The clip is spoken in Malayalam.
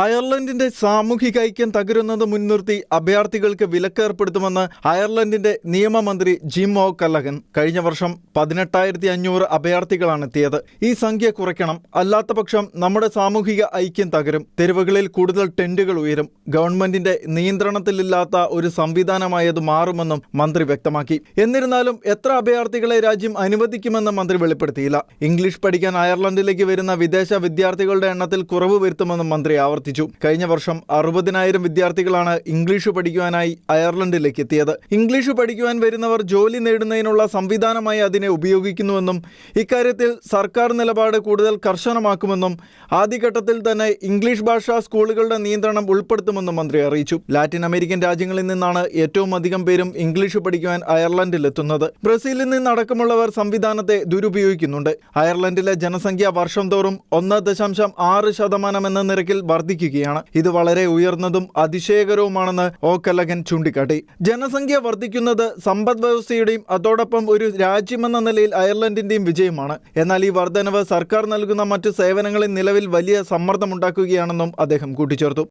അയർലൻഡിന്റെ സാമൂഹിക ഐക്യം തകരുന്നത് മുൻനിർത്തി അഭയാർത്ഥികൾക്ക് വിലക്കേർപ്പെടുത്തുമെന്ന് അയർലൻഡിന്റെ നിയമമന്ത്രി ജിം ഒ കല്ലഗൻ. കഴിഞ്ഞ വർഷം 18,500 അഭയാർത്ഥികളാണ് എത്തിയത്. ഈ സംഖ്യ കുറയ്ക്കണം, അല്ലാത്തപക്ഷം നമ്മുടെ സാമൂഹിക ഐക്യം തകരും. തെരുവുകളിൽ കൂടുതൽ ടെന്റുകൾ ഉയരും. ഗവൺമെന്റിന്റെ നിയന്ത്രണത്തിലില്ലാത്ത ഒരു സംവിധാനമായത് മാറുമെന്നും മന്ത്രി വ്യക്തമാക്കി. എന്നിരുന്നാലും എത്ര അഭയാർത്ഥികളെ രാജ്യം അനുവദിക്കുമെന്ന് മന്ത്രി വെളിപ്പെടുത്തിയില്ല. ഇംഗ്ലീഷ് പഠിക്കാൻ അയർലൻഡിലേക്ക് വരുന്ന വിദേശ വിദ്യാർത്ഥികളുടെ എണ്ണത്തിൽ കുറവ് വരുത്തുമെന്നും മന്ത്രി ആവർത്തിച്ചു. കഴിഞ്ഞ വർഷം 60,000 വിദ്യാർത്ഥികളാണ് ഇംഗ്ലീഷ് പഠിക്കുവാനായി അയർലൻഡിലേക്ക് എത്തിയത്. ഇംഗ്ലീഷ് പഠിക്കുവാൻ വരുന്നവർ ജോലി നേടുന്നതിനുള്ള സംവിധാനമായി അതിനെ ഉപയോഗിക്കുന്നുവെന്നും ഇക്കാര്യത്തിൽ സർക്കാർ നിലപാട് കൂടുതൽ കർശനമാക്കുമെന്നും ആദ്യഘട്ടത്തിൽ തന്നെ ഇംഗ്ലീഷ് ഭാഷാ സ്കൂളുകളുടെ നിയന്ത്രണം ഉൾപ്പെടുത്തുമെന്നും മന്ത്രി അറിയിച്ചു. ലാറ്റിൻ അമേരിക്കൻ രാജ്യങ്ങളിൽ നിന്നാണ് ഏറ്റവും അധികം പേരും ഇംഗ്ലീഷ് പഠിക്കുവാൻ അയർലൻഡിലെത്തുന്നത്. ബ്രസീലിൽ നിന്നടക്കമുള്ളവർ സംവിധാനത്തെ ദുരുപയോഗിക്കുന്നുണ്ട്. അയർലൻഡിലെ ജനസംഖ്യ വർഷം തോറും 1.6% എന്ന നിരക്കിൽ വർദ്ധിക്കുകയാണ്. ഇത് വളരെ ഉയർന്നതും അതിശയകരവുമാണെന്ന് ഒ കല്ലഗൻ ചൂണ്ടിക്കാട്ടി. ജനസംഖ്യ വർദ്ധിക്കുന്നത് സമ്പദ് വ്യവസ്ഥയുടെയും അതോടൊപ്പം ഒരു രാജ്യമെന്ന നിലയിൽ അയർലൻഡിന്റെയും വിജയമാണ്. എന്നാൽ ഈ വർധനവ് സർക്കാർ നൽകുന്ന മറ്റ് സേവനങ്ങളിൽ നിലവിൽ വലിയ സമ്മർദ്ദമുണ്ടാക്കുകയാണെന്നും അദ്ദേഹം കൂട്ടിച്ചേർത്തു.